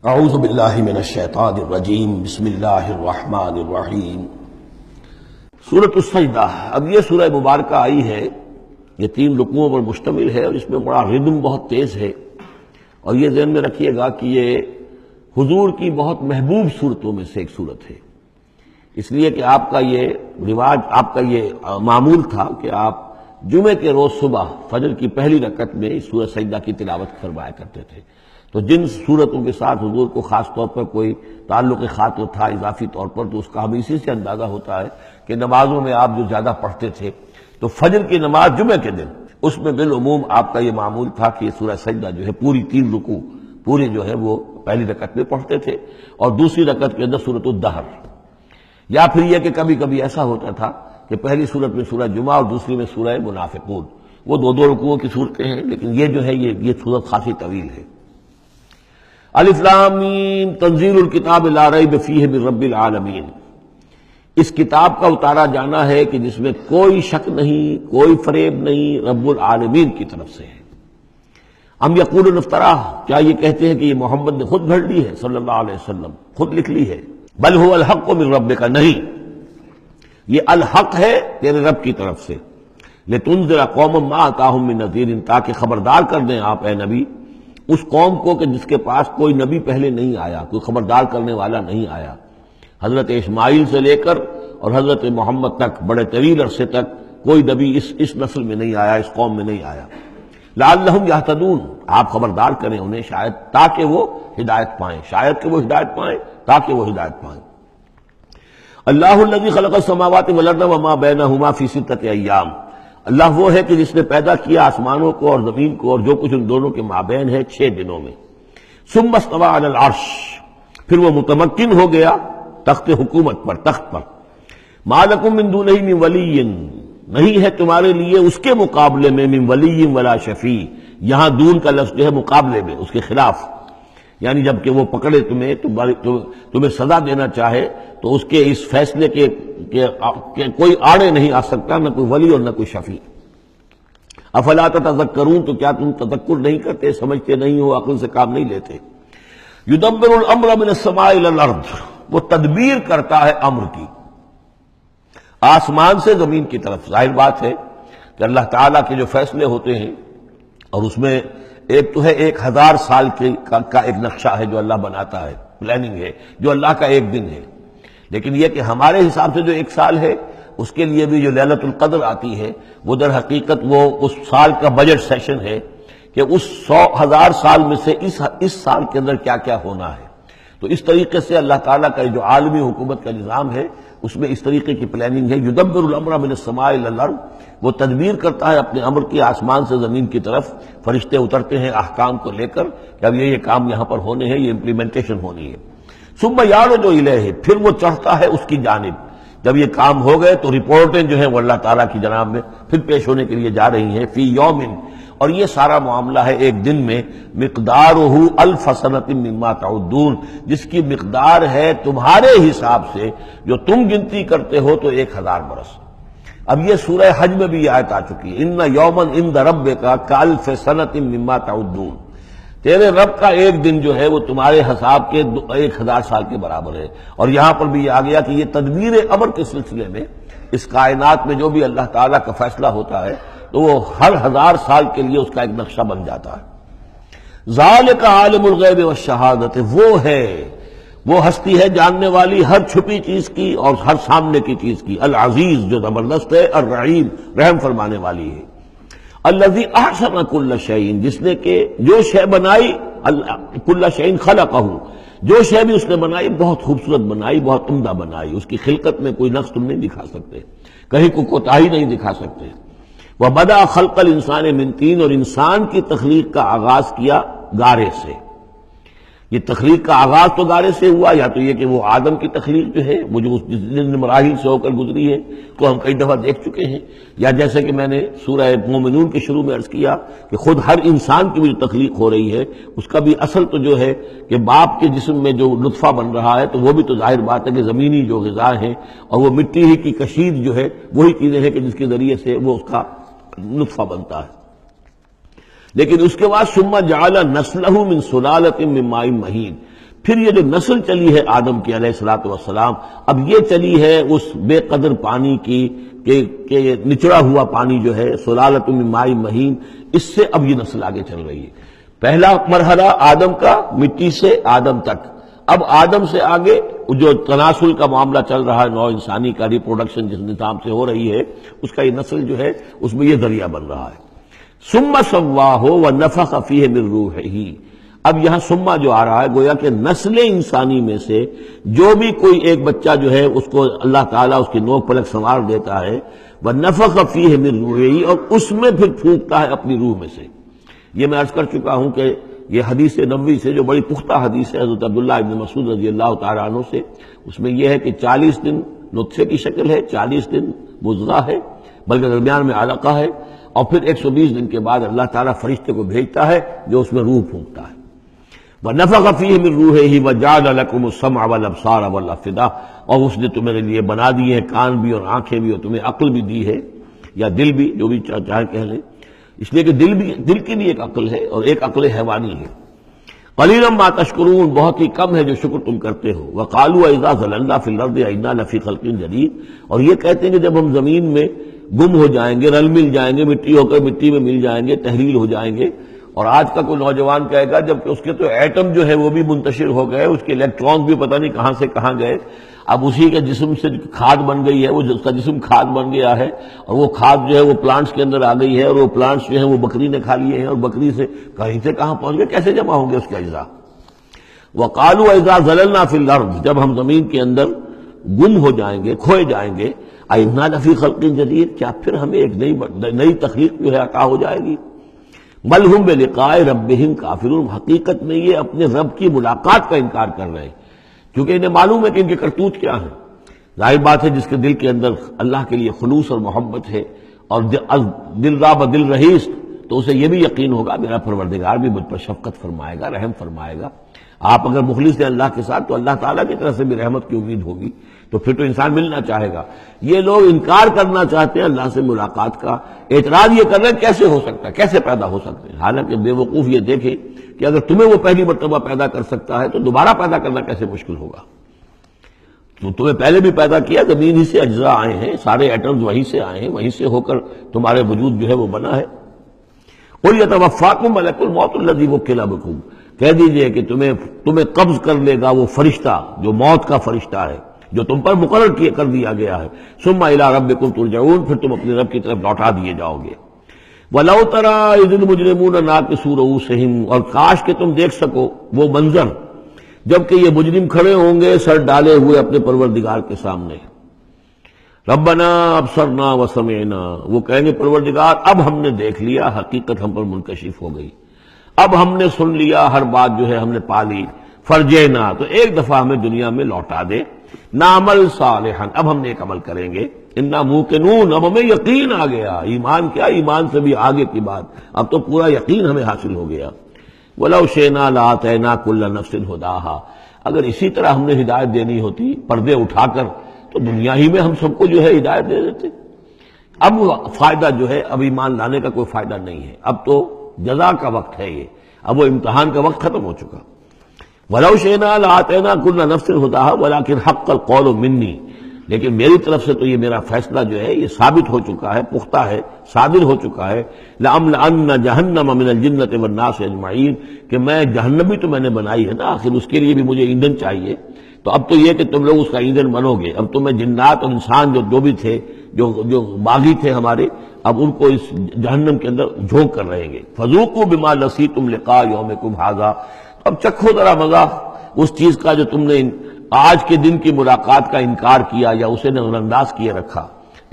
اعوذ باللہ من الشیطان الرجیم بسم اللہ الرحمن الرحیم۔ سورۃ السجدہ، اب یہ سورہ مبارکہ آئی ہے، یہ 3 رکوعوں پر مشتمل ہے اور اس میں بڑا ردم بہت تیز ہے، اور یہ ذہن میں رکھیے گا کہ یہ حضور کی بہت محبوب صورتوں میں سے ایک صورت ہے، اس لیے کہ آپ کا یہ رواج، آپ کا یہ معمول تھا کہ آپ جمعے کے روز صبح فجر کی پہلی رکعت میں اس سورہ سجدہ کی تلاوت فرمایا کرتے تھے۔ تو جن صورتوں کے ساتھ حضور کو خاص طور پر کوئی تعلق خاطر تھا اضافی طور پر، تو اس کا ہمیں اسی سے اندازہ ہوتا ہے کہ نمازوں میں آپ جو زیادہ پڑھتے تھے، تو فجر کی نماز جمعے کے دن اس میں بالعموم آپ کا یہ معمول تھا کہ یہ سورہ سجدہ جو ہے پوری 3 رکوع پوری جو ہے وہ پہلی رکعت میں پڑھتے تھے، اور دوسری رکعت کے اندر سورۃ الدہر، یا پھر یہ کہ کبھی کبھی ایسا ہوتا تھا کہ پہلی سورت میں سورہ جمعہ اور دوسری میں سورہ منافقون، وہ 2 رکوعوں کی صورتیں ہیں، لیکن یہ جو ہے یہ صورت خاصی طویل ہے۔ الف لام میم تنزیل الکتاب لا ریب فیہ من رب العالمین، اس کتاب کا اتارا جانا ہے کہ جس میں کوئی شک نہیں، کوئی فریب نہیں، رب العالمین کی طرف سے ہے۔ ام یقولون افتراہ، کیا یہ کہتے ہیں کہ یہ محمد نے خود گھڑ لی ہے صلی اللہ علیہ وسلم، خود لکھ لی ہے؟ بل هو الحق من ربک، نہیں، یہ الحق ہے تیرے رب کی طرف سے۔ لتنذر قوما ما اتاہم من نذیر، تاکہ خبردار کر دیں آپ اے نبی اس قوم کو کہ جس کے پاس کوئی نبی پہلے نہیں آیا، کوئی خبردار کرنے والا نہیں آیا۔ حضرت اسماعیل سے لے کر اور حضرت محمد تک بڑے طویل عرصے تک کوئی نبی اس نسل میں نہیں آیا، اس قوم میں نہیں آیا۔ لعلہم یہتدون، آپ خبردار کریں انہیں شاید تاکہ وہ ہدایت پائیں، شاید کہ وہ ہدایت پائیں، تاکہ وہ ہدایت پائیں۔ اللہ الذی خلق السماوات والارض وما بینہما فی 6 ایام، اللہ وہ ہے کہ جس نے پیدا کیا آسمانوں کو اور زمین کو اور جو کچھ ان دونوں کے مابین ہے 6 دنوں میں۔ ثم استوى علی العرش، پھر وہ متمکن ہو گیا تخت حکومت پر، تخت پر۔ ما لکم من دونہ من ولی، نہیں ہے تمہارے لیے اس کے مقابلے میں من ولی ولا شفیع، یہاں دون کا لفظ جو ہے مقابلے میں، اس کے خلاف، یعنی جب کہ وہ پکڑے تمہیں سزا دینا چاہے تو اس کے اس فیصلے کے کوئی آڑے نہیں آ سکتا، نہ کوئی ولی اور نہ کوئی شفیع۔ افلا تتذکرون، تو کیا تم تذکر نہیں کرتے، سمجھتے نہیں ہو، عقل سے کام نہیں لیتے؟ یدبر الامر من السماء الى الارض، وہ تدبیر کرتا ہے امر کی آسمان سے زمین کی طرف۔ ظاہر بات ہے کہ اللہ تعالیٰ کے جو فیصلے ہوتے ہیں، اور اس میں ایک تو ہے 1000 سال کا ایک نقشہ ہے جو اللہ بناتا ہے، پلاننگ ہے جو اللہ کا ایک دن ہے، لیکن یہ کہ ہمارے حساب سے جو 1 سال ہے اس کے لیے بھی جو لیلۃ القدر آتی ہے، وہ در حقیقت وہ اس سال کا بجٹ سیشن ہے کہ اس 1000 سال میں سے اس سال کے اندر کیا کیا ہونا ہے۔ تو اس طریقے سے اللہ تعالیٰ کا جو عالمی حکومت کا نظام ہے اس میں اس طریقے کی پلاننگ ہے۔ یدبر الامر من السماء الى الارض، وہ تدبیر کرتا ہے اپنے امر کی آسمان سے زمین کی طرف، فرشتے اترتے ہیں احکام کو لے کر کہ اب یہ کام یہاں پر ہونے ہیں، یہ امپلیمنٹیشن ہونی ہے۔ ثم یعرج الیہ، پھر وہ چڑھتا ہے اس کی جانب، جب یہ کام ہو گئے تو رپورٹیں جو ہیں وہ اللہ تعالیٰ کی جناب میں پھر پیش ہونے کے لیے جا رہی ہیں۔ فی یوم، اور یہ سارا معاملہ ہے ایک دن میں، مقدارہ 1000 سنۃ مما تعدون، جس کی مقدار ہے تمہارے حساب سے جو تم گنتی کرتے ہو تو 1000 برس۔ اب یہ سورہ حج میں بھی یہ آیت آ چکی ہے، ان یوما عند ربک کالف سنۃ مما تعدون، تیرے رب کا ایک دن جو ہے وہ تمہارے حساب کے 1000 سال کے برابر ہے۔ اور یہاں پر بھی یہ آ گیا کہ یہ تدبیر امر کے سلسلے میں اس کائنات میں جو بھی اللہ تعالیٰ کا فیصلہ ہوتا ہے تو وہ ہر 1000 سال کے لیے اس کا ایک نقشہ بن جاتا ہے۔ ذالک عالم الغیب والشہادۃ، وہ ہے، وہ ہستی ہے جاننے والی ہر چھپی چیز کی اور ہر سامنے کی چیز کی، العزیز جو زبردست ہے، الرحیم رحم فرمانے والی ہے۔ الذی احسن کل شیء، جس نے کہ جو شے بنائی، کل شیء خلقہ، جو شے بھی اس نے بنائی بہت خوبصورت بنائی، بہت عمدہ بنائی، اس کی خلقت میں کوئی نقص تم نہیں دکھا سکتے، کہیں کوئی کوتاہی نہیں دکھا سکتے۔ وبدأ خلق الانسان من طین، اور انسان کی تخلیق کا آغاز کیا گارے سے۔ یہ تخلیق کا آغاز تو گارے سے ہوا، یا تو یہ کہ وہ آدم کی تخلیق جو ہے وہ جو جن مراحل سے ہو کر گزری ہے تو ہم کئی دفعہ دیکھ چکے ہیں، یا جیسے کہ میں نے سورہ مومنون کے شروع میں عرض کیا کہ خود ہر انسان کی بھی جو تخلیق ہو رہی ہے اس کا بھی اصل تو جو ہے کہ باپ کے جسم میں جو نطفہ بن رہا ہے تو وہ بھی تو ظاہر بات ہے کہ زمینی جو غذا ہیں اور وہ مٹی ہی کی کشید جو ہے وہی چیزیں ہیں کہ جس کے ذریعے سے وہ اس کا نطفہ بنتا ہے۔ لیکن اس کے بعد ثم جعل نسلہ من سلالۃ من ماء مہین، پھر یہ جو نسل چلی ہے آدم کی علیہ الصلوۃ والسلام، اب یہ چلی ہے اس بے قدر پانی کی کہ نچڑا ہوا پانی جو ہے سلالۃ من ماء مہین، اس سے اب یہ نسل آگے چل رہی ہے۔ پہلا مرحلہ آدم کا، مٹی سے آدم تک، اب آدم سے آگے جو تناسل کا معاملہ چل رہا ہے، نوع انسانی کا ریپروڈکشن جس نظام سے ہو رہی ہے، اس کا یہ نسل جو ہے اس میں یہ ذریعہ بن رہا ہے۔ ثم سواہ ونفخ فیہ من روحہ، اب یہاں سما جو آ رہا ہے گویا کہ نسل انسانی میں سے جو بھی کوئی ایک بچہ جو ہے اس کو اللہ تعالیٰ اس کی نوک پلک سنوار دیتا ہے، وَنَفَخَ فِيهِ مِن رُوحِهِ، اور اس میں پھر پھونکتا ہے اپنی روح میں سے۔ یہ میں عرض کر چکا ہوں کہ یہ حدیث نبوی سے جو بڑی پختہ حدیث ہے حضرت عبداللہ ابن مسعود رضی اللہ تعالیٰ عنہ سے، اس میں یہ ہے کہ 40 دن نطفے کی شکل ہے، 40 دن مضغہ ہے، بلکہ درمیان میں علقہ ہے، اور پھر 120 دن کے بعد اللہ تعالیٰ فرشتے کو بھیجتا ہے جو اس میں روح پھونکتا ہے۔ وَنَفَخَ فِيهِ مِن رُوحِهِ وَجَعَلَ لَكُمُ السَّمْعَ وَالْأَبْصَارَ وَالْأَفْئِدَةَ، اور اس نے تمہارے لیے بنا دیے ہیں کان بھی اور آنکھیں بھی، اور تمہیں عقل بھی دی ہے، یا دل بھی، جو بھی چاہے کہہ لیں، اس لیے کہ دل کی بھی ایک عقل ہے اور ایک عقل حیوانی ہے۔ قَلِيلًا مَا تَشْكُرُونَ، بہت ہی کم ہے جو شکر تم کرتے ہو۔ وَقَالُوا أَإِذَا ضَلَلْنَا فِي الْأَرْضِ أَإِنَّا لَفِي خَلْقٍ جَدِيدٍ، اور یہ کہتے ہیں کہ جب ہم زمین میں گم ہو جائیں گے، رل مل جائیں گے، مٹی ہو کر مٹی میں مل جائیں گے، تحلیل ہو جائیں گے۔ اور آج کا کوئی نوجوان کہے گا جبکہ اس کے تو ایٹم جو ہے وہ بھی منتشر ہو گئے، اس کے الیکٹرانز بھی پتہ نہیں کہاں سے کہاں گئے، اب اسی کے جسم سے کھاد بن گئی ہے، وہ اس کا جسم کھاد بن گیا ہے، اور وہ کھاد جو ہے وہ پلانٹس کے اندر آ گئی ہے، اور وہ پلانٹس جو ہیں وہ بکری نے کھا لیے ہیں، اور بکری سے کہیں سے کہاں پہنچ گئے، کیسے جمع ہوں گے اس کے اجزاء۔ وَقَالُوا إِذَا ضَلَلْنَا فِي الْأَرْضِ، جب ہم زمین کے اندر گم ہو جائیں گے، کھوئے جائیں گے، أَإِنَّا لَفِي خَلْقٍ جَدِيدٍ، کیا پھر ہمیں ایک نئی تخلیق جو ہے عطا ہو جائے گی۔ بل ہم بلقاء ربہم کافرون، حقیقت میں یہ اپنے رب کی ملاقات کا انکار کر رہے ہیں، کیونکہ انہیں معلوم ہے کہ ان کے کرتوت کیا ہیں۔ ظاہر بات ہے جس کے دل کے اندر اللہ کے لیے خلوص اور محبت ہے، اور دل را بدل رہیس، تو اسے یہ بھی یقین ہوگا میرا پروردگار بھی مجھ پر شفقت فرمائے گا، رحم فرمائے گا۔ آپ اگر مخلص ہیں اللہ کے ساتھ تو اللہ تعالیٰ کی طرف سے بھی رحمت کی امید ہوگی، تو پھر تو انسان ملنا چاہے گا۔ یہ لوگ انکار کرنا چاہتے ہیں اللہ سے ملاقات کا، اعتراض یہ کر رہے ہیں کیسے ہو سکتا ہے، کیسے پیدا ہو سکتے ہیں، حالانکہ بے وقوف یہ دیکھیں کہ اگر تمہیں وہ پہلی مرتبہ پیدا کر سکتا ہے تو دوبارہ پیدا کرنا کیسے مشکل ہوگا۔ تو تمہیں پہلے بھی پیدا کیا، زمین ہی سے اجزاء آئے ہیں، سارے ایٹمز وہیں سے آئے ہیں، وہیں سے ہو کر تمہارے وجود جو ہے وہ بنا ہے۔ قُلْ يَتَوَفَّاكُم مَلَكُ الْمَوْتِ الَّذِي وُكِّلَ بِكُم، کہہ دیجئے کہ تمہیں قبض کر لے گا وہ فرشتہ جو موت کا فرشتہ ہے، جو تم پر مقرر کر دیا گیا ہے۔ ثم إِلَىٰ رَبِّكُمْ تُرْجَعُونَ، پھر تم اپنے رب کی طرف لوٹا دیے جاؤ گے۔ وَلَوْ تَرَىٰ إِذِ الْمُجْرِمُونَ نَاكِسُو رُءُوسِهِمْ، اور کاش کہ تم دیکھ سکو وہ منظر جبکہ یہ مجرم کھڑے ہوں گے سر ڈالے ہوئے اپنے پروردگار کے سامنے۔ ربنا ابصرنا وسمعنا، وہ کہیں گے پروردگار اب ہم نے دیکھ لیا، حقیقت ہم پر منکشف ہو گئی، اب ہم نے سن لیا، ہر بات جو ہے ہم نے پا لی۔ فرجینا، تو ایک دفعہ ہمیں دنیا میں لوٹا دے۔ نعمل صالحا، اب ہم نیک عمل کریں گے۔ انا موقنون، اب ہمیں یقین آ گیا، ایمان کیا، ایمان سے بھی آگے کی بات، اب تو پورا یقین ہمیں حاصل ہو گیا۔ وَلَوْ شِئْنَا لَآتَيْنَا كُلَّ نَفْسٍ هُدَاهَا، اگر اسی طرح ہم نے ہدایت دینی ہوتی پردے اٹھا کر تو دنیا ہی میں ہم سب کو جو ہے ہدایت دے دیتے۔ اب فائدہ جو ہے، اب ایمان لانے کا کوئی فائدہ نہیں ہے، اب تو جزا کا وقت ہے، یہ اب وہ امتحان کا وقت ختم ہو چکا۔ وَلَوْ شِئْنَا لَآتَيْنَا كُلَّ نَفْسٍ هُدَاهَا وَلَٰكِنْ حَقَّ الْقَوْلُ مِنِّي، لیکن میری طرف سے تو یہ میرا فیصلہ جو ہے یہ ثابت ہو چکا ہے، پختہ ہے، صادر ہو چکا ہے۔ لَأَمْلَأَنَّ جَهَنَّمَ مِنَ الْجِنَّةِ وَالنَّاسِ أَجْمَعِينَ، کہ میں جہنم بھی تو میں نے بنائی ہے نا، آخر اس کے لیے بھی مجھے ایندھن چاہیے، تو اب تو یہ کہ تم لوگ اس کا ایندھن بنو گے۔ اب تمہیں جنات اور انسان جو بھی تھے، جو باغی تھے ہمارے، اب ان کو اس جہنم کے اندر جھونک کر رہیں گے۔ فَذُوقُوا بِمَا نَسِيتُمْ لِقَاءَ يَوْمِكُمْ هَٰذَا، اب چکھو ذرا مزہ اس چیز کا جو تم نے آج کے دن کی ملاقات کا انکار کیا یا اسے نظر انداز کیے رکھا۔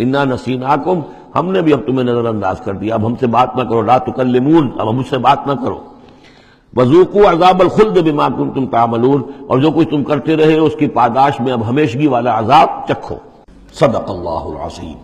انا نسیناکم، ہم نے بھی اب تمہیں نظر انداز کر دیا، اب ہم سے بات نہ کرو، لا تکلمون، اب ہم سے بات نہ کرو۔ وذوقوا عذاب الخلد بما کنتم تعملون، اور جو کچھ تم کرتے رہے اس کی پاداش میں اب ہمیشگی والا عذاب چکھو۔ صدق اللہ العظیم۔